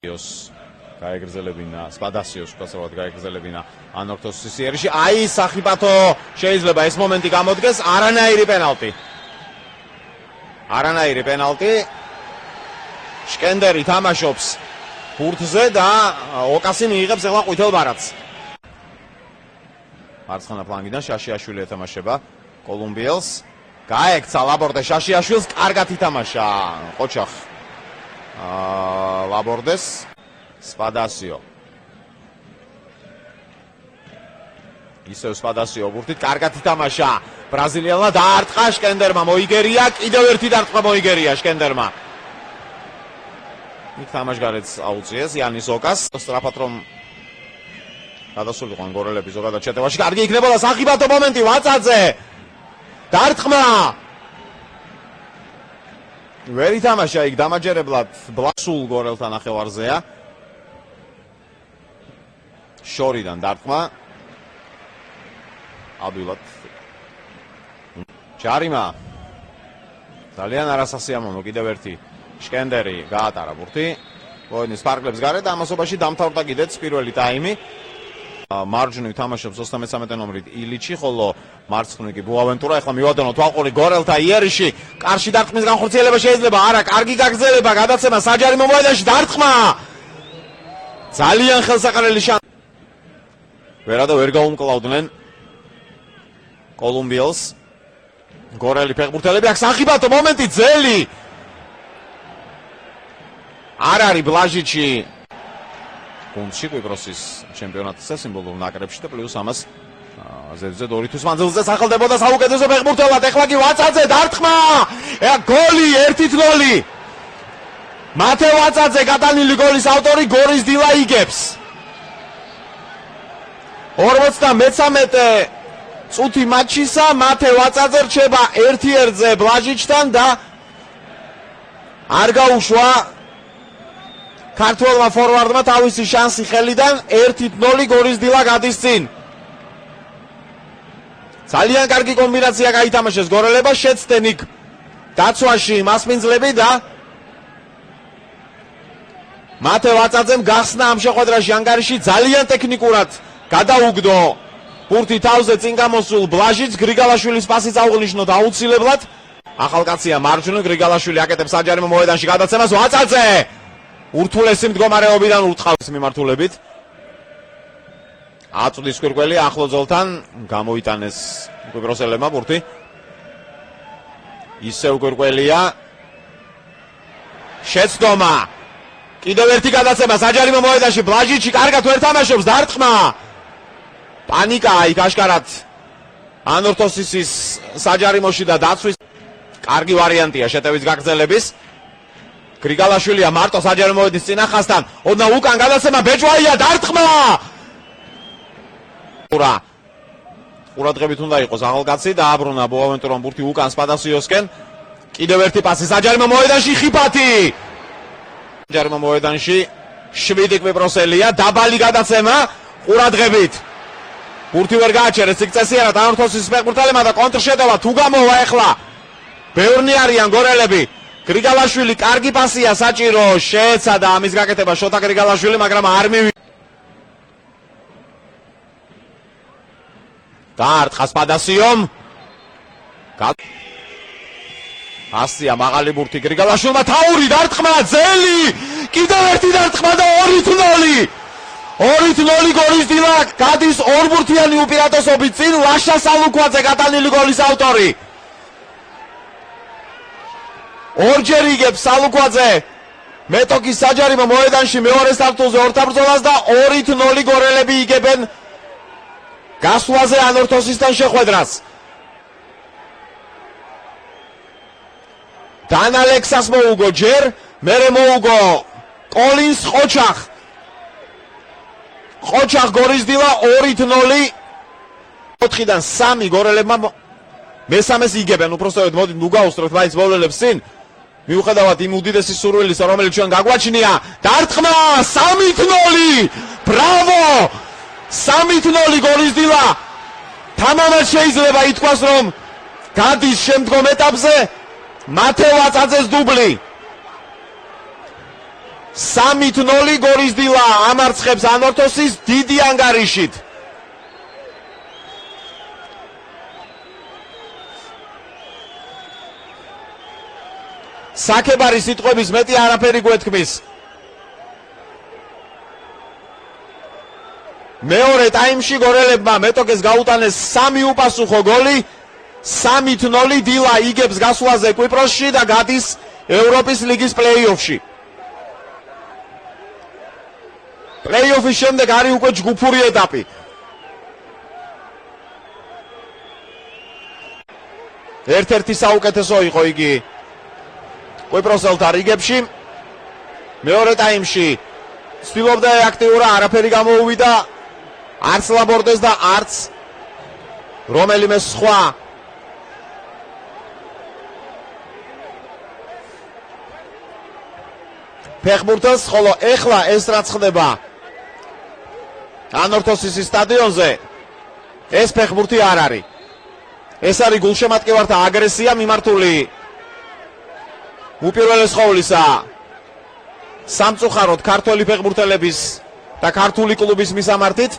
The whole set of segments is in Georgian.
გაეგრძელებინა სპადასიოს უკასრულად გაეგრძელებინა ანორთოსის სიერში. აი სახიფათო შეიძლება ეს მომენტი გამოდგეს, არანაირი პენალტი. შკენდერი თამაშობს ბურთზე და ოკასი მიიღებს ეხლა ყვითელ ბარათს. მარცხენა ფლანგიდან შაშიაშვილი ეთამაშება კოლუმბიელს. გაექცა ლაბორდე შაშიაშვილს, კარგად ითამაშა ყოჩახ ლაბორდეს. სპადასიო. ისევ სპადასიო ბურთით კარგად ითამაშა. ბრაზილიელმა დაარტყა, შკენდერმა მოიგერია, კიდევ ერთი დარტყმა მოიგერია შკენდერმა. იქ თამაშგარეთს აუწიეს იანის ოკას. სწრაფად რომ გადასულიყო გორელები ზოგადად შეტევაში. კარგი იქნებოდა სახიფათო მომენტი ვაწაძე. დარტყმა. ვერ ითამაშა იქ დამაჯერებლად ბლასულ გორელთან ნახევარზეა. შორიდან დარტყმა. ადვილად. ჯარიმა. ძალიან არასასიამოვნო კიდევ ერთი შკენდერი გაატარა ბურთი. მოედნის ფარგლებს გარეთ ამასობაში დამთავრდა კიდეც პირველი ტაიმი. მარჯვნივ თამაშობს 33 ნომრით ილიჩი, ხოლო მარცხნივ კი ბუავენტურა. ეხლა მივადონო თვალყური გორელთა იერიში. კარში დარტყმის განხორციელება შეიძლება. არა, კარგი გაგრძელება, გადაცემა საჯარიმო მოედანში დარტყმა. ძალიან ხელსაყრელი შანსი. ვერადა ვერ გაუმკლავდნენ კოლუმბიელს. გორელი ფეხბურთელები აქ სახიფათო მომენტი ძელი. არ არის ბლაჟიჩი გუნდში კვიპროსის ჩემპიონატის სიმბოლურ ნაკრებში და პლუს ამას ზედზე 2 თვის მანძილზე სახელდებოდა საუკეთესო ფეხბურთელად. ეხლა კი ვაწაძე დარტყმა. გოლი 1-0. მათე ვაწაძე გატანილი გოლის ავტორი გორის დილა იგებს. 53 წუთი მატჩისა მათე ვაწაძე რჩება 1-1-ზე ბლაჟიჩთან და არ გაუშვა ქართველმა ფორვარდმა თავისი შანსი ხელიდან. 1-0 გორის დილა გადის წინ. ძალიან კარგი კომბინაცია გაითამაშეს გორელებმა, შეცდნენ იქ დაცვაში მასპინძლები და მათე ვაწაძემ გახსნა ამ შეხვედრაში ანგარიში. ძალიან ტექნიკურად გადაუგდო ბურთი თავზე წინ გამოსულ ბლაჟიც. გრიგალაშვილის პასი წაუღნიშნოთ აუცილებლად. ახალკაცია მარჯვნივ, გრიგალაშვილი აკეთებს საჯარიმო მოედანში გადაცემას. ვაწაძე ურთულესი მდგომარეობიდან ურტყავს მიმართულებით. აწვდის კვირკველი ახლო ძოლთან გამოიტანეს კვიპროსელებმა ბურთი. ისევ კვირკველია. შეცდომა. კიდევ ერთი გადაცემა საჯარიმო მოედანში. ბლაჟიჩი კარგად ვერ თამაშობს, დარტყმა. პანიკა იქ აშკარად ანორთოსისის საჯარიმოში და დაცვის კარგი ვარიანტია შეტევის გაგრძელების. გრიგალაშვილია მარტო საჯარიმო მოედნის წინახასთან. ოდნა უკან გადაცემა ბეჭვაია, დარტყმა. ყურადღებით უნდა იყოს ახალკაცი და აბრუნა ბუავენტურამ ბურთი უკან სპადასიოსკენ. კიდევ ერთი პასი საჯარიმო მოედანში ხიფათი. საჯარიმო მოედანში 7 კვიპროსელია, დაბალი გადაცემა ყურადღებით. ბურთი ვერ გააჩერეს, იქ წესიერად ანორთოსის ფეხბურთელებმა და კონტრშეტევა თუ გამოვა ეხლა. ბევრნი არიან გორელები. გრიგალაშვილი კარგი პასია საჭირო, შეეცადა ამის გაკეთება შოთა გრიგალაშვილი, მაგრამ არ მივიდა. დაარტყა სპადასიომ. ასია მაღალი ბურთი გრიგალაშვილმა, თაური დარტყმა, ძელი. კიდევ ერთი დარტყმა და 2-0. 2-0 გორის დილა გადის ორბურთიანი უპირატესობით წინ. ლაშა სალუქვაძე გატანილი გოლის ავტორი. ორჯერ იგებს სალუქვაძე მეტოქის საჯარიმო მოედანში მეორე სართულზე ორთაბრძოლას და 2-0 გორელები იგებენ გასვლაზე ანორთოსისთან შეხვედრას. დან ალექსას მოუგო ჯერ, მერე მოუგო კოლინს ყოჩახ. ყოჩახ გორის დილა 2-0. 4-დან 3 გორელებმა მესამეს იგებენ. უпростоოდ მოდით ნუ გაუსწროთ მაინც მოვლენებს წინ. მიუხედავად იმ უდიდესი სურვილისა, რომელიც ჩვენ გაგვაჩნია, დარტყმა 3-0. ბრავო! 3-0 გორის დილა. თამამად შეიძლება ითქვას, რომ გადის შემდგომ ეტაპზე მათე ვაწაძეს დუბლი. 3-0 გორის დილა ამარცხებს ანორთოსის დიდი ანგარიშით. საკებარი სიტყვების მეტი არაფერი გვეთქმის. მეორე ტაიმში გორელებმა მეტოქეს გაუტანეს 3 უპასუხო გოლი. 3-0 დილა იგებს გასვლაზე კვიპროსში და გადის ევროპის ლიგის პლეი-ოფში. პლეი-ოფის შემდეგ არის უკვე ჯგუფური ეტაპი. ერთ-ერთი საუკეთესო იყო იგი კვიპროსელთა რიგებში. მეორე ტაიმში ცდილობდა აქტიურა, არაფერი გამოუვიდა არც ლაბორდეს და არც რომელიმე სხვა ფეხბურთელს, ხოლო ეხლა ეს რაც ხდება ანორთოსის სტადიონზე, ეს ფეხბურთი არ არის. ეს არის გულშემატკივართა აგრესია მიმართული უპირველეს ყოვლისა სამწუხაროდ ქართველი ფეხბურთელების და ქართული კლუბის მისამართით.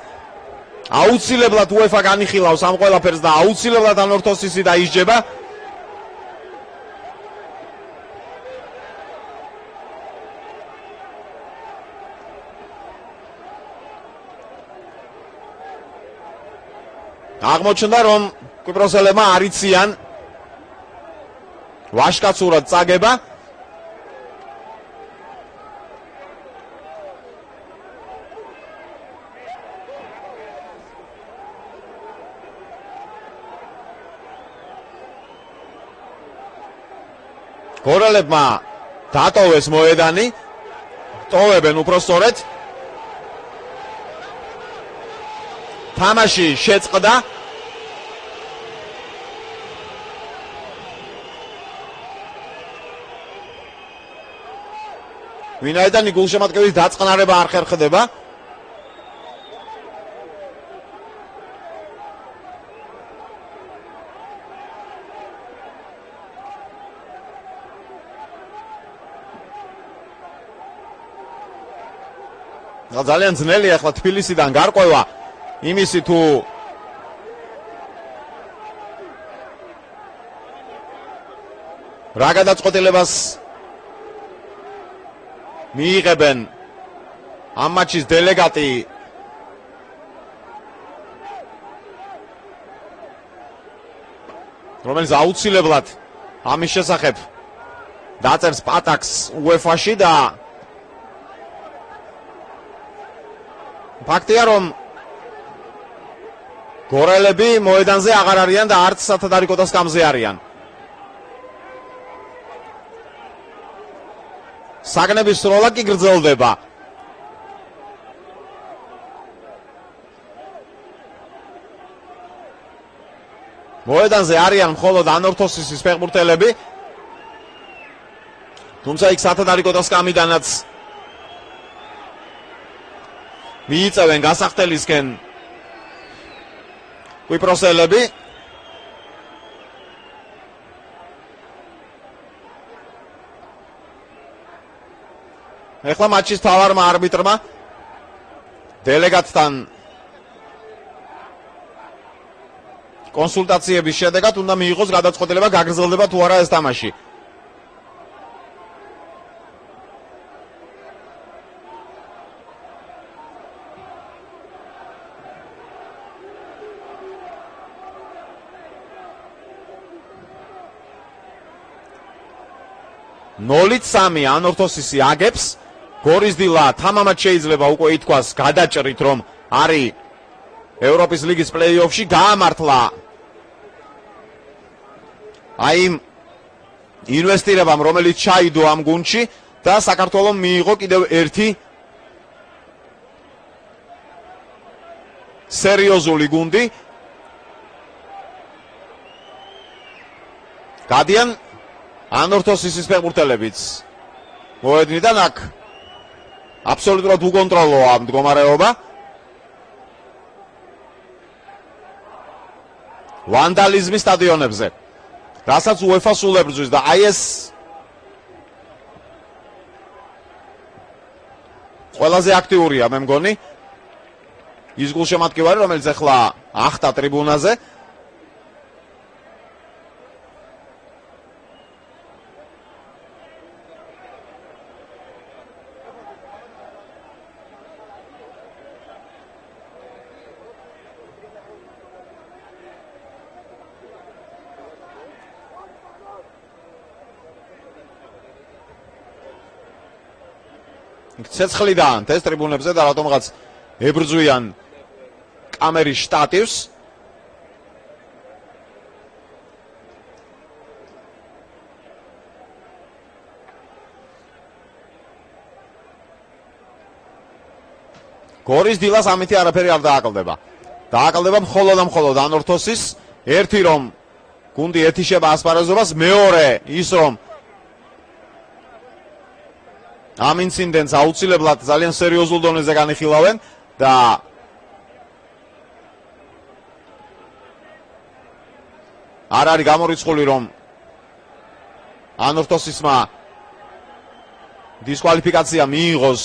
აუცილებლად UEFA განიხილავს ამ ყველაფერს და აუცილებლად ანორთოსისი დაისჯება. აღმოჩნდა რომ კვიპროსელებმა არ იციან ვაშკაცურად წაგება. გორელებმა დატოვეს მოედანი, ტოვებენ უпроსწორედ. თამაში შეწყდა. ვინაიდან გულშემატკივრის დაწყნარება არ ხერხდება. ძალიან ძნელია ახლა თბილისიდან გარკვევა იმისი თუ რა გადაწყვეტილებას მიიღებენ ამ მატჩის დელეგატი რომელიც აუცილებლად ამის შესახებ დაწერს პატაკს UEFA-ში და ფაქტია რომ გორელები მოედანზე აღარ არიან და არც სათადარიგო სკამზე არიან. საგნების სროლა კი გრძელდება. მოედანზე არიან მხოლოდ ანორთოსის ფეხბურთელები. თუმცა იქ სათადარიგო სკამიდანაც მიიწევენ გასახდელისკენ კვიპროსელები. ეხლა მატჩის თავარმა არბიტრმა დელეგატთან კონსულტაციების შედეგად უნდა მიიღოს გადაწყვეტილება გაგრძელდება თუ არა ეს თამაში. ნოლით 3 ანორთოსისი აგებს. გორის დილა თამამად შეიძლება უკვე ითქვას გადაჭრით რომ არის ევროპის ლიგის პლეი-ოფში. გაამართლა აი ინვესტირებამ რომელიც ჩაიდო ამ გუნდში და საქართველოს მიიღო კიდევ ერთი სერიოზული გუნდი. გადიან ანორთოსის ფეხბურთელებიც მოედნიდან. აქ აბსოლუტურად უკონტროლოა მდგომარეობა. ვანდალიზმი სტადიონებზე, რასაც UEFA სულ ებრძვის და აი ეს ყველაზე აქტიურია მე მგონი ის გულშემატკივარი, რომელიც ახლა ახტა ტრიბუნაზე. ცეცხლიდან ეს ტრიბუნებზე და რატომღაც ებრძვიან კამერის შტატივს. გორის დილას ამითი არაფერი არ დააკლდება. დააკლდება მხოლოდ და მხოლოდ ანორთოსის. ერთი რომ გუნდი ეთიშება ასპარეზობას, მეორე ის რომ ამ ინციდენტს აუცილებლად ძალიან სერიოზულ დონეზე განიხილავენ და არ არის გამორიცხული რომ ანორთოსისმა დისკვალიფიკაცია მიიღოს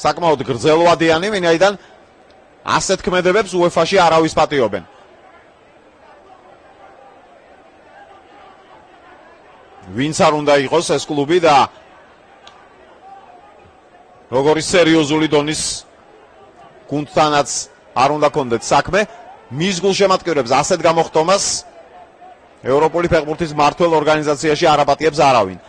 საკმაოდ გრძელვადიანი, ვინაიდან ასეთ ქმედებებს UEFA-ში არავის პატიობენ. ვინც არ უნდა იყოს ეს კლუბი და როგორი სერიოზული დონის გუნდთანაც არ უნდა კონდეთ საქმე, მის გულშემატკივრებს ასეთ გამოხტომას ევროპული ფეხბურთის მმართველ ორგანიზაციაში არ აპატიებს არავინ.